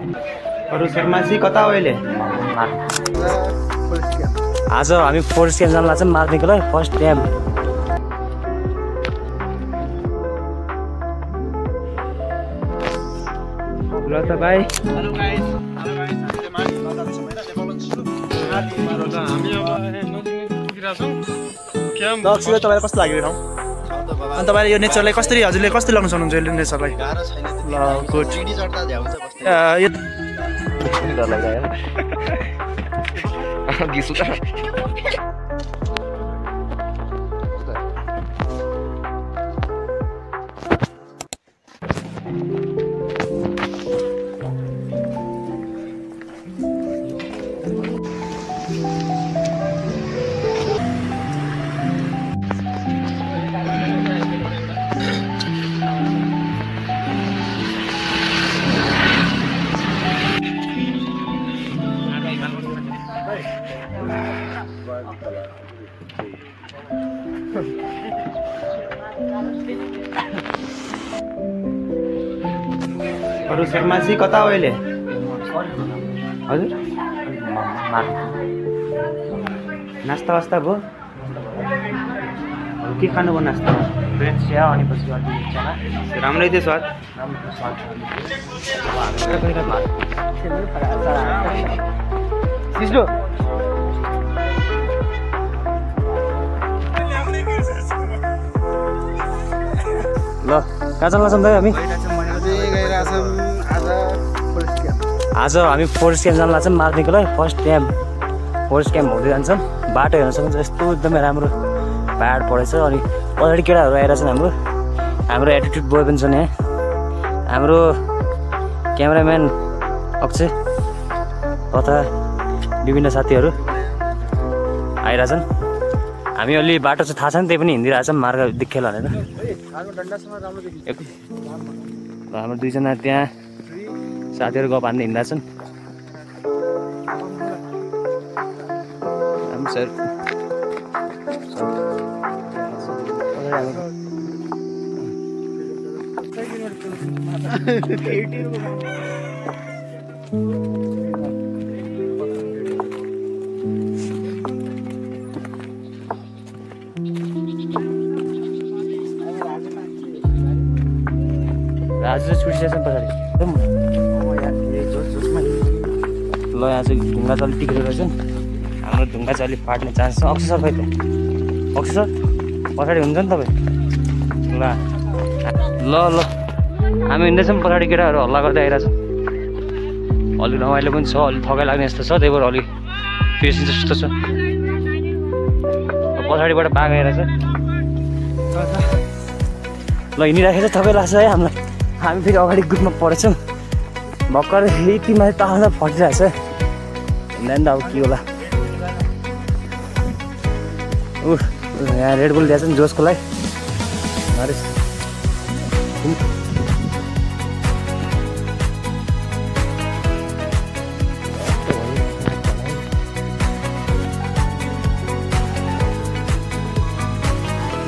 अरू शर्माजी कता हो अहिले? आज हामी फोरेस्ट क्याम्प जान लाग्छौँ मार्नेको लागि फर्स्ट क्याम्प। ल त भाइ तपाईँलाई कस्तो लाग्यो ठाउँ? अनि तपाईँले यो नेचरलाई कसरी हजुरले कसरी लगाउन सक्नुहुन्छ यो नेचरलाई? ल गुड। यो अरू शर्माजी कता हो अहिले? हजुर नास्ता वास्ता भयो? के खानुभयो नास्ता? ब्रेड चिया अनि पछि अलि चना राम्रै थियो स्वाद। राम्रो स्वाद। सिस्लो ल कहाँ जान लाग्छौँ दाइ हामी? आज हामी फोरेस्ट क्याम्प जान लाग्छौँ मार्नेको लागि फर्स्ट क्याम्प। फोरेस्ट क्याम्प हुँदै जान्छौँ। बाटो हेर्न सक्नुहुन्छ यस्तो एकदमै राम्रो पाहाड परेछ। अनि पछाडि केटाहरू आएर छन् हाम्रो एटिट्युड बोय पनि छन् यहाँ। हाम्रो क्यामेराम्यान अक्षय तथा विभिन्न साथीहरू आइरहेछन्। हामी अलि बाटो चाहिँ थाहा छैन त्यही पनि हिँडिरहेछौँ मार्ग देखेल भनेर। हाम्रो दुईजना त्यहाँ साथीहरू गफ हान्दै हिँड्दैछन्। सर आज चाहिँ छुटिसकेछ पछाडि। ल यहाँ चाहिँ ढुङ्गा चाहिँ अलिक टिकेको रहेछ। हाम्रो ढुङ्गा चाहिँ अलिक फाट्ने चान्स छ। अक्षय सर खै त? अक्षय सर पछाडि हुन्छ नि तपाईँ? ल ल ल हामी हिँड्दैछौँ। पछाडि केटाहरू हल्ला गर्दै आइरहेछ। अलिक रमाइलो पनि छ, अलिक थकाइ लाग्ने जस्तो छ, त्यही भएर अलिक पेसेन्स जस्तो छ। पछाडिबाट बाघ आइरहेछ। ल हिँडिराखेको छ, थकाइ लाग्छ है हामीलाई। हामी फेरि अगाडि ग्रुपमा पढेछौँ। भर्खर यति माथि ताल फटिरहेछ। हिँड्दा नि त अब के होला। यहाँ रेडबुल दिएछ नि जोसको लागि।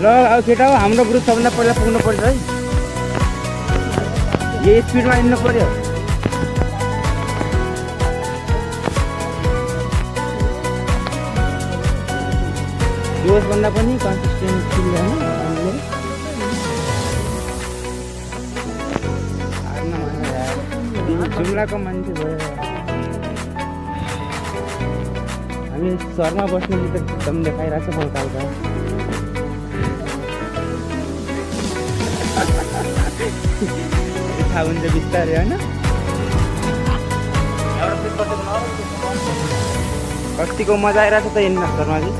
ल अब केटा हो हाम्रो ग्रुप सबभन्दा पहिला पुग्नु पर्छ है। यही स्पिडमा हिँड्नु पर्यो। जोसभन्दा पनि कन्सिस्टेन्सी जुम्लाको मान्छे भयो हामी। सहरमा बस्नु त एकदम देखाइरहेको छ हल्का हल्का। थाहा हुन्छ बिस्तारै होइन। कतिको मजा आइरहेको छ त हिँड्न शर्माजी।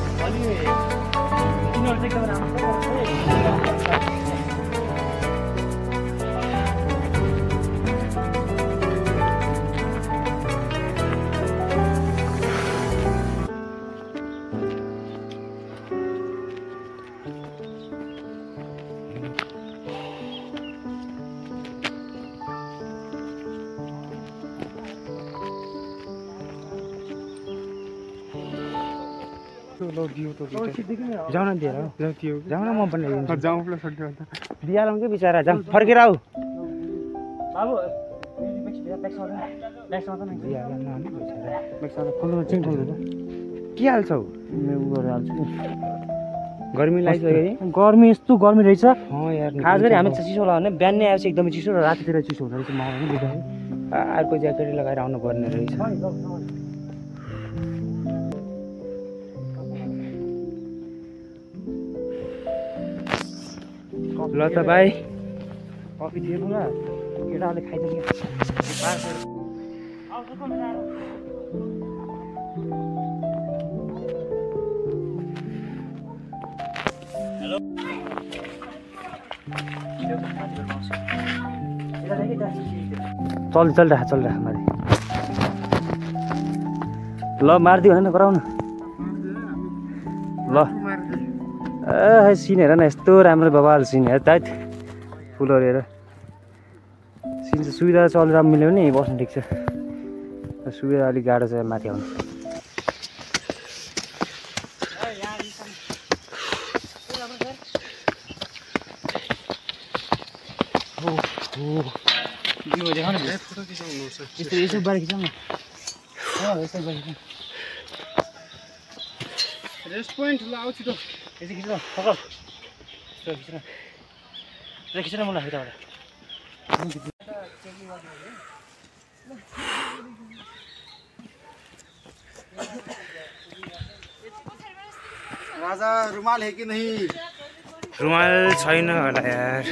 जाऊ न दिएर जाऊ न म पनि दिइहालौँ कि बिचरा जाऊ फर्केर आऊ बाबु। के हाल्छौ गर्मी लाग्छ गर्मी यस्तो गर्मी रहेछ यार खास गरी हामी चिसो होला भने बिहानै आएपछि एकदमै चिसो र रातितिर चिसो हुँदो रहेछ मलाई पनि बुझ्दा अर्को ज्याकेट लगाएर आउनु पर्ने रहेछ ल त भाइ कफी दिएको ल केटाहरूले खाइदिन्छ चलिरह माथि ल मारिदियो भने गराउन ल ए सिन हेर न यस्तो राम्रो बबाल सिन हेर दाइ फुलहरू हेर सिन चाहिँ सुविधा चलेर मिल्यो भने बस्नु ठिक छ सुविधा अलिक गाह्रो छ माथि आउनु यसो बारी खिचाउँ न यसो बारी खिचाउँ रेस्ट पोइन्ट ल आउँछु त यसो खिच्न पक्र खिच्न मलाई यताबाट राजा रुमाल है कि नहीं रुमाल छैन होला यार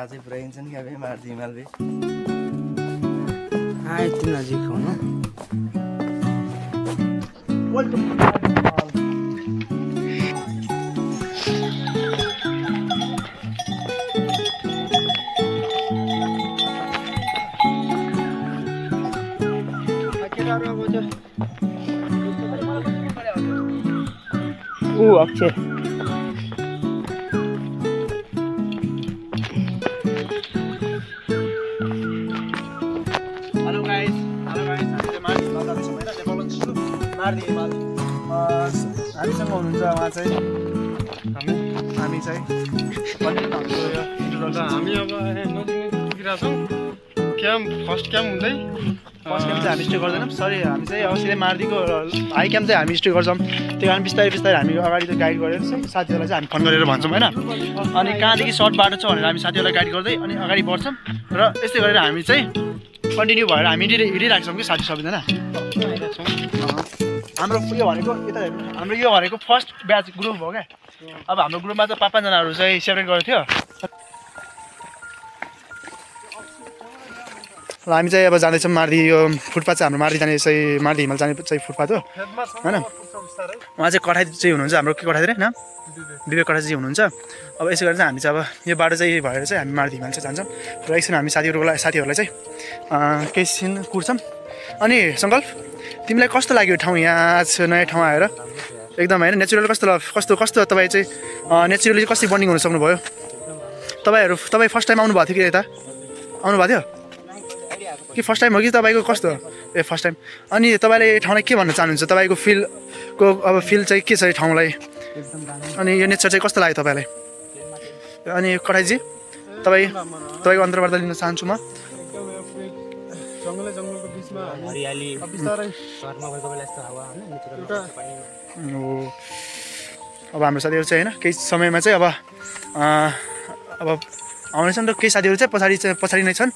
आजै पुऱ्याइन्छन् क्या बे मार्दी हिमालले यति नजिक हो न अक्षय हामीसँग हुनुहुन्छ उहाँ चाहिँ हामी चाहिँ हामी अब नजिकै पुगिरहेको छौँ क्याम्प फर्स्ट क्याम्प हुँदै फर्स्ट क्याम्प चाहिँ हामी स्टे गर्दैनौँ सरी हामी चाहिँ अब सिधै मार्दीको हाई क्याम्प चाहिँ हामी स्टे गर्छौँ त्यही कारण बिस्तारै बिस्तारै हामी अगाडि चाहिँ गाइड गरेर चाहिँ साथीहरूलाई चाहिँ हामी फोन गरेर भन्छौँ होइन अनि कहाँदेखि सर्ट बाटो छ भनेर हामी साथीहरूलाई गाइड गर्दै अनि अगाडि बढ्छौँ र यस्तै गरेर हामी चाहिँ कन्टिन्यू भएर हामी हिँडिरहेको छौँ कि साथी सबैजना हाम्रो यो भनेको यता हेर्नु हाम्रो यो भनेको फर्स्ट ब्याच ग्रुप हो क्या अब हाम्रो ग्रुपमा चाहिँ 5-5जनाहरू चाहिँ सेपरेट गरेको थियो ल हामी चाहिँ अब जाँदैछौँ मार्दी यो फुटपाथ चाहिँ हाम्रो मार्दी जाने चाहिँ मार्दी हिमाल जाने चाहिँ फुटपाथ हो होइन उहाँ चाहिँ कठाई चाहिँ हुनुहुन्छ हाम्रो के कठाई रे नाम विवेक कठाई चाहिँ हुनुहुन्छ अब यसो गरेर चाहिँ हामी चाहिँ अब यो बाटो चाहिँ भएर चाहिँ हामी मार्दी हिमाल चाहिँ जान्छौँ र एकछिन हामी साथीहरूलाई चाहिँ केही छिन कुर्छौँ अनि सङ्कल्प तिमीलाई कस्तो लाग्यो ठाउँ यहाँ नयाँ ठाउँ आएर एकदम होइन नेचुरल कस्तो तपाईँ चाहिँ नेचुरली कसरी बन्डिङ हुन सक्नुभयो तपाईँ फर्स्ट टाइम आउनुभएको थियो कि यता आउनुभएको थियो कि फर्स्ट टाइम हो कि तपाईँको कस्तो ए फर्स्ट टाइम अनि तपाईँले ठाउँलाई के भन्न चाहनुहुन्छ तपाईँको फिल चाहिँ के छ यो ठाउँलाई अनि यो नेचर चाहिँ कस्तो लाग्यो तपाईँलाई अनि कठाईजी तपाईँको अन्तर्वार्ता लिन चाहन्छु म जङ्गलको बिचमा हरियाली बिस्तारै सहरमा भएको बेला यस्तो हावा होइन नेचुरल एउटा अब हाम्रो साथीहरू चाहिँ होइन केही समयमा चाहिँ अब आउनेछन् र केही साथीहरू चाहिँ पछाडि नै छन्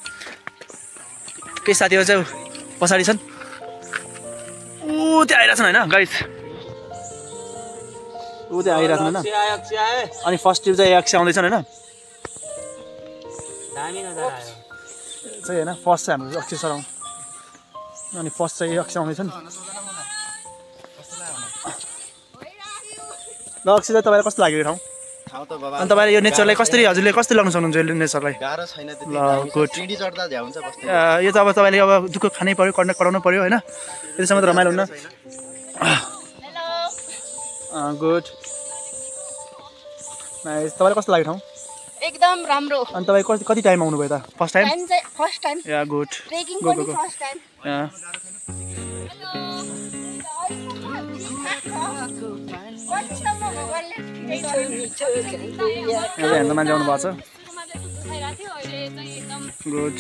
केही साथीहरू चाहिँ पछाडि छन् त्यहाँ आइरहेछन् होइन गाइस त्यहाँ आइरहेछन् होइन अनि फर्स्ट टिम चाहिँ अक्षय आउँदैछन् होइन दामी नजारा आयो चाहिँ होइन फर्स्ट चाहिँ हाम्रो अक्षय सर अनि फर्स्ट चाहिँ अक्षय आउँदैछन् ल अक्षय चाहिँ तपाईँलाई कस्तो लाग्यो यो ठाउँ अनि तपाईँले यो नेचरलाई हजुरले कसरी लाग्नु सक्नुहुन्छ यो नेचरलाई गाह्रो छैन त्यति ल गुड सिडी चढ्दा झ्याउँछ बस्दै यो त अब तपाईँले अब दुःख खानै पऱ्यो कराउनु पऱ्यो होइन त्यसमा त रमाइलो हुन्न गुड नाइस तपाईँलाई कस्तो लाग्यो ठाउँ एकदम राम्रो अनि तपाईँ कति टाइम आउनुभयो त फर्स्ट टाइम टाइम चाहिँ फर्स्ट टाइम या गुड ट्रेकिङ गो, पनि गो, गो। फर्स्ट टाइम हेर्नु मान्छे आउनु भएको छ गुड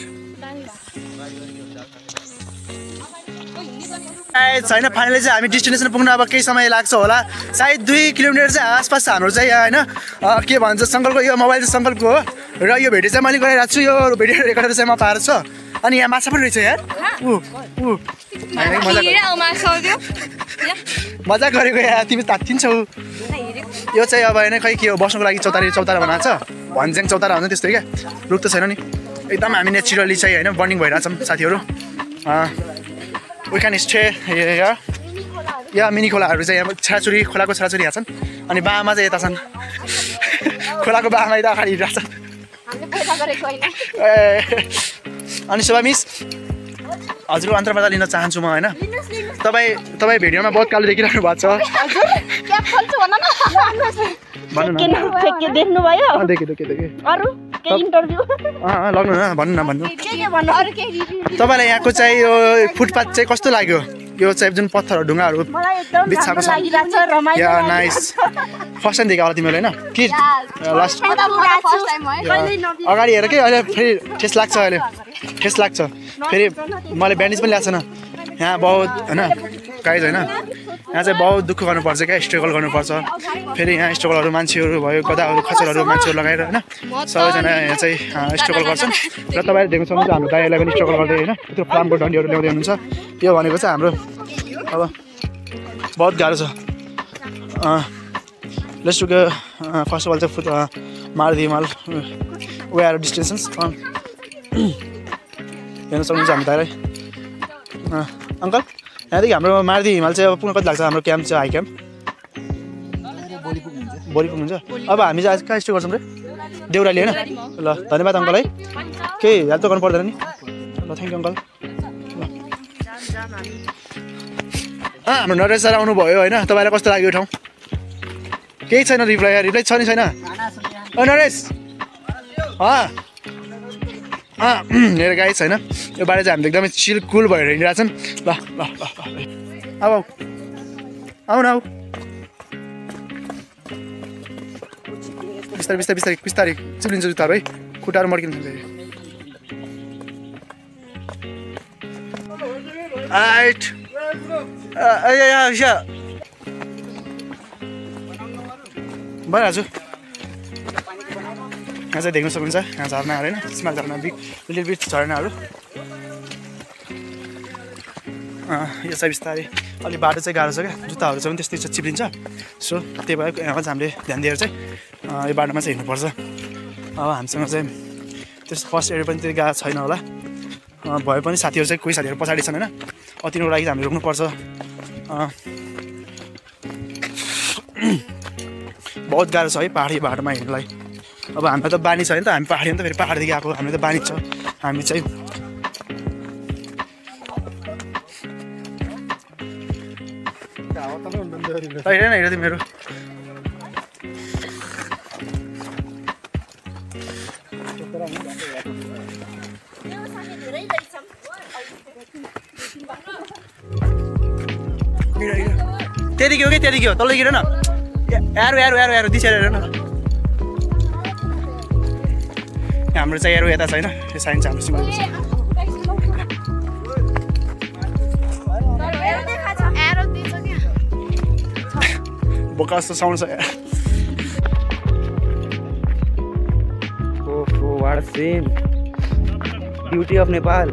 छैन फाइनली चाहिँ हामी डेस्टिनेसन पुग्न अब केही समय लाग्छ होला सायद 2 किलोमिटर चाहिँ आसपास छ हाम्रो चाहिँ यहाँ होइन के भन्छ सङ्कलको यो मोबाइल चाहिँ सङ्कलको हो र यो भिडियो चाहिँ मैले गराइरहेको छु यो भिडियो रेकर्डर चाहिँ म पाएको छु अनि यहाँ माछा पनि रहेछ यार मजा गरेको यहाँ तिमी तात्तिन्छौ यो चाहिँ अब होइन खै के हो बस्नुको लागि चौतारा बनाएको छ भन्ज्याङ चौतारा हुन्छ त्यस्तो क्या रुख त छैन नि एकदम हामी नेचुरली चाहिँ होइन बन्डिङ भइरहेछौँ साथीहरू वी क्यान स्टे या मिनी खोलाहरू चाहिँ यहाँ छोराछोरी खोलाको छोराछोरी यहाँ छन् अनि बाआमा चाहिँ यता छन् खोलाको बाआमा यता अगाडि हिँडिरहेको छन् अनि शोभा मिस हजुरको अन्तर्वार्ता लिन चाहन्छु म होइन तपाईँ भिडियोमा बहुत कालो देखिरहनु भएको छ देख्नुभयो देखेँ अरू केही इन्टरभ्यू लग्नु न भन्नु तपाईँलाई यहाँको चाहिँ यो फुटपाथ चाहिँ कस्तो लाग्यो यो चाहिँ जुन पत्थरहरू ढुङ्गाहरू बिछाएको छ या नाइस फर्स्ट टाइम देख्यो होला तिमीले होइन कि लास्ट अगाडि हेर कि अहिले फेरि ठेस लाग्छ अहिले ठेस लाग्छ फेरि मैले ब्यान्डेज पनि ल्याएको छैन यहाँ बहुत होइन गाइज होइन यहाँ चाहिँ बहुत दुःख गर्नुपर्छ क्या स्ट्रगल गर्नुपर्छ फेरि यहाँ स्ट्रगलहरू मान्छेहरू भयो गदाहरू खचरहरू मान्छेहरू लगाएर होइन सबैजना यहाँ चाहिँ स्ट्रगल गर्छन् र तपाईँले देख्न सक्नुहुन्छ हाम्रो दाइहरूलाई पनि स्ट्रगल गर्दै होइन त्यो फार्मको डन्डीहरू ल्याउँदै हुनुहुन्छ यो भनेको चाहिँ हाम्रो अब बहुत गाह्रो छ let's to first of all चाहिँ मारुति हिमाल वे आर डिस्टेन्सेस हेर्न सक्नुहुन्छ हाम्रो दाइलाई अङ्कल यहाँदेखि हाम्रो मारुति हिमाल चाहिँ अब पुग्न कति लाग्छ हाम्रो क्याम्प चाहिँ हाई क्याम्प भोलि पुग्नुहुन्छ अब हामी चाहिँ आज कहाँ स्टे गर्छौँ रे देउराली होइन ल धन्यवाद अङ्कल है केही हेल्प त गर्नु पर्दैन नि ल थ्याङ्क यू अङ्कल हाम्रो नरेश सर आउनुभयो होइन तपाईँलाई कस्तो लाग्यो यो ठाउँ केही छैन रिप्लाई छ नि छैन नरेश हेर गाई छैन यो बारे चाहिँ हामीले एकदमै चिल कुल भएर हिँडिरहेछन् ल ल ल अब आऊ न आऊ बिस्तारै बिस्तारै बिस्तारै बिस्तारै चिप्लिन्छ जुत्ताहरू है खुट्टाहरू मड्किन्छ आइट भइहाल्छु यहाँ चाहिँ देख्न सक्नुहुन्छ यहाँ झर्नाहरू होइन स्माल झर्ना लिटल बिट झर्नाहरू यो चाहिँ बिस्तारै अलिक बाटो चाहिँ गाह्रो छ क्या जुत्ताहरू चाहिँ पनि त्यस्तै छ चिप्लिन्छ सो त्यही भएर यहाँ चाहिँ हामीले ध्यान दिएर चाहिँ यो बाटोमा चाहिँ हिँड्नुपर्छ अब हामीसँग चाहिँ त्यस्तो फर्स्ट एड पनि त्यति गाह्रो छैन होला भए पनि साथीहरू चाहिँ कोही साथीहरू पछाडि छन् होइन तिनीहरूको लागि हामीले रोक्नुपर्छ बहुत गाह्रो छ है पाहाडी बाटोमा हिँड्नुलाई अब हामीलाई त बानी छ नि त हामी पाहाडी नि त फेरि पाहाडदेखि आएको हामीलाई त बानी छ हामी चाहिँ हेर न हेर मेरो त्यहाँदेखि हो कि त्यहाँदेखि हो तल गिर न यारो दिसेर हेर न हाम्रो चाहिँ यारो यता छैन यो साइन चाहिँ हाम्रो सिमाल बोका जस्तो साउन्ड छ ओहो what scene beauty of Nepal